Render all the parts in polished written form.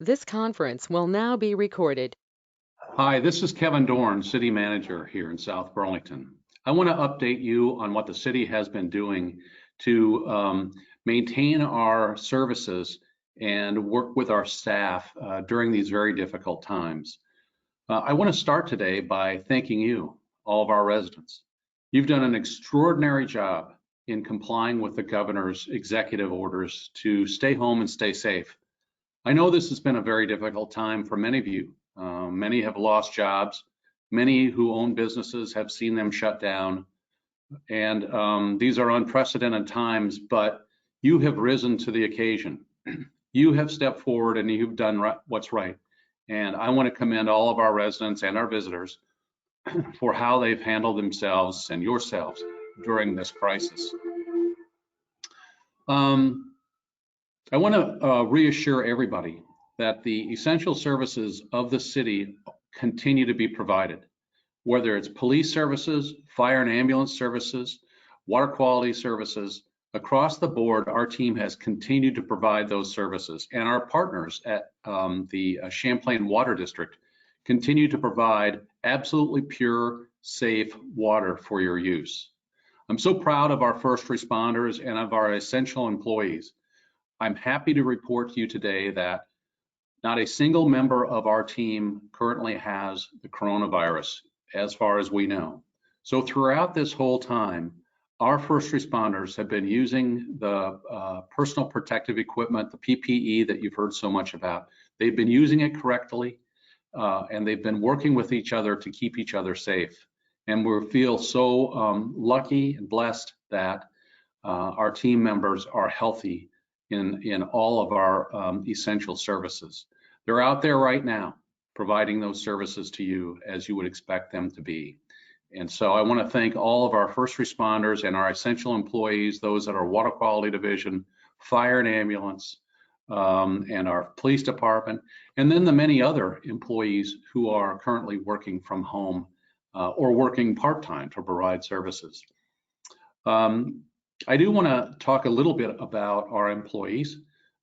This conference will now be recorded. Hi, this is Kevin Dorn, City Manager here in South Burlington. I want to update you on what the city has been doing to maintain our services and work with our staff during these very difficult times. I want to start today by thanking you, all of our residents. You've done an extraordinary job in complying with the governor's executive orders to stay home and stay safe. I know this has been a very difficult time for many of you. Many have lost jobs. Many who own businesses have seen them shut down. And these are unprecedented times, but you have risen to the occasion. You have stepped forward and you've done what's right. And I want to commend all of our residents and our visitors for how they've handled themselves and yourselves during this crisis. I want to reassure everybody that the essential services of the city continue to be provided, whether it's police services, fire and ambulance services, water quality services. Across the board, our team has continued to provide those services, and our partners at the Champlain Water District continue to provide absolutely pure, safe water for your use. I'm so proud of our first responders and of our essential employees. I'm happy to report to you today that not a single member of our team currently has the coronavirus, as far as we know. So throughout this whole time, our first responders have been using the personal protective equipment, the PPE that you've heard so much about. They've been using it correctly, and they've been working with each other to keep each other safe. And we feel so lucky and blessed that our team members are healthy in all of our essential services. They're out there right now providing those services to you as you would expect them to be. And so I want to thank all of our first responders and our essential employees, those at our water quality division, fire and ambulance, and our police department, and then the many other employees who are currently working from home or working part-time to provide services. I do want to talk a little bit about our employees.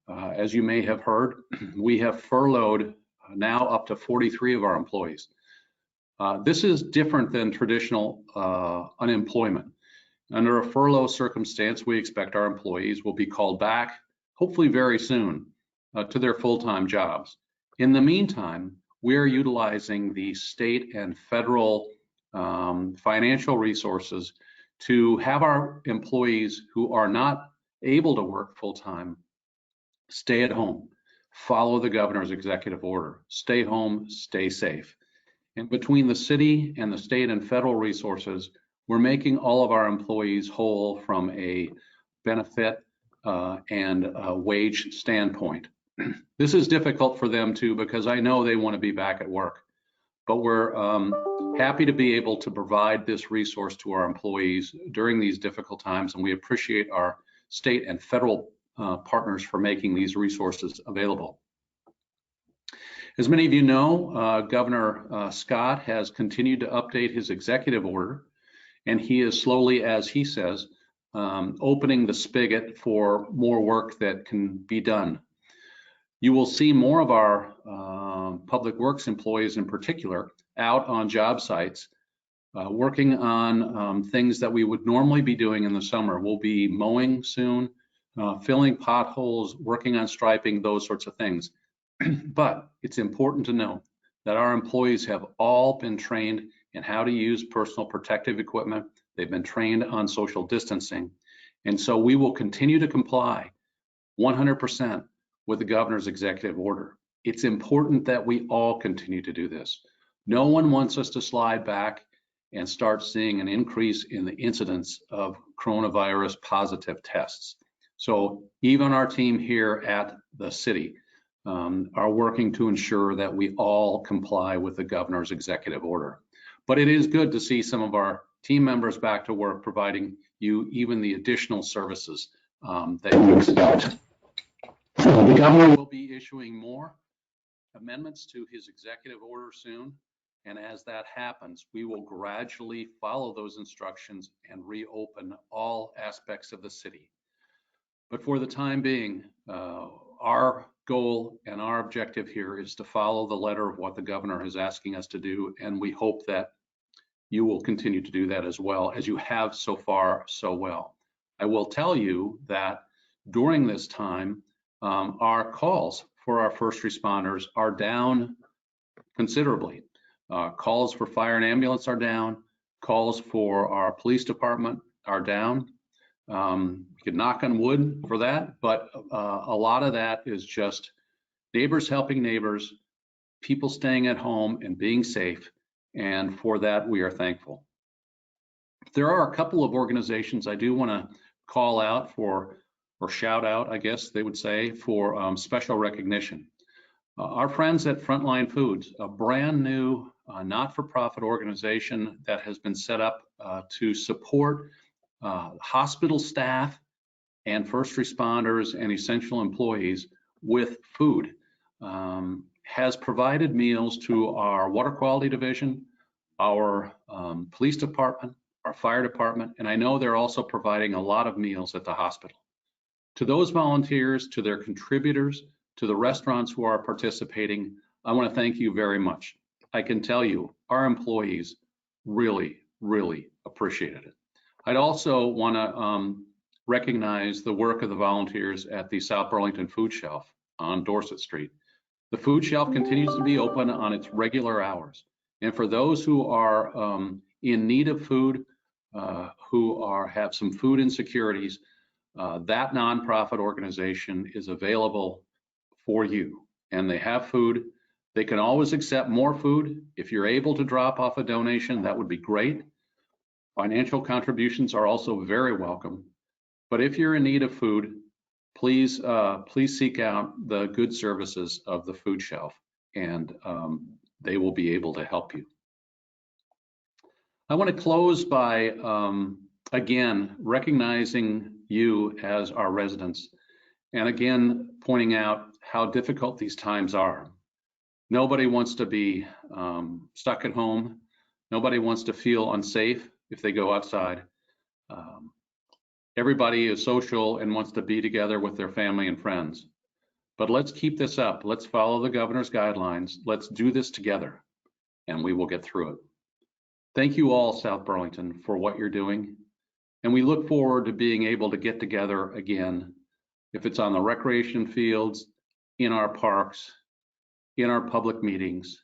As you may have heard, we have furloughed now up to 43 of our employees. This is different than traditional unemployment. Under a furlough circumstance, we expect our employees will be called back, hopefully very soon, to their full-time jobs. In the meantime, we are utilizing the state and federal financial resources to have our employees who are not able to work full-time stay at home, follow the governor's executive order, stay home, stay safe. And between the city and the state and federal resources, we're making all of our employees whole from a benefit and a wage standpoint. This is difficult for them too, because I know they want to be back at work. But we're happy to be able to provide this resource to our employees during these difficult times, and we appreciate our state and federal partners for making these resources available. As many of you know, Governor Scott has continued to update his executive order, and he is slowly, as he says, opening the spigot for more work that can be done. You will see more of our public works employees in particular out on job sites working on things that we would normally be doing in the summer. We'll be mowing soon, filling potholes, working on striping, those sorts of things. But it's important to know that our employees have all been trained in how to use personal protective equipment. They've been trained on social distancing. And so we will continue to comply 100% with the governor's executive order. It's important that we all continue to do this. No one wants us to slide back and start seeing an increase in the incidence of coronavirus positive tests. So even our team here at the city are working to ensure that we all comply with the governor's executive order. But it is good to see some of our team members back to work, providing you even the additional services that you expect. The governor will be issuing more amendments to his executive order soon, and as that happens, we will gradually follow those instructions and reopen all aspects of the city. But for the time being, our goal and our objective here is to follow the letter of what the governor is asking us to do, and we hope that you will continue to do that as well as you have so far so well. I will tell you that during this time, our calls for our first responders are down considerably. Calls for fire and ambulance are down. Calls for our police department are down. We could knock on wood for that, but a lot of that is just neighbors helping neighbors, people staying at home and being safe, and for that we are thankful. There are a couple of organizations I do want to call out for, or shout out, I guess they would say, for special recognition. Our friends at Frontline Foods, a brand new not-for-profit organization that has been set up to support hospital staff and first responders and essential employees with food, has provided meals to our water quality division, our police department, our fire department, and I know they're also providing a lot of meals at the hospital. To those volunteers, to their contributors, to the restaurants who are participating, I want to thank you very much. I can tell you, our employees really, really appreciated it. I'd also want to recognize the work of the volunteers at the South Burlington Food Shelf on Dorset Street. The food shelf continues to be open on its regular hours. And for those who are in need of food, who have some food insecurities, that nonprofit organization is available for you. And they have food. They can always accept more food. If you're able to drop off a donation, that would be great. Financial contributions are also very welcome. But if you're in need of food, please seek out the good services of the food shelf, and they will be able to help you. I want to close by, again, recognizing you as our residents, and again, pointing out how difficult these times are. Nobody wants to be stuck at home. Nobody wants to feel unsafe if they go outside. Everybody is social and wants to be together with their family and friends. But let's keep this up. Let's follow the governor's guidelines. Let's do this together, and we will get through it. Thank you all, South Burlington, for what you're doing. And we look forward to being able to get together again, if it's on the recreation fields, in our parks, in our public meetings,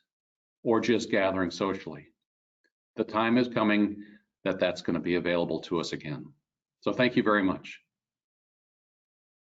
or just gathering socially. The time is coming that that's going to be available to us again. So thank you very much.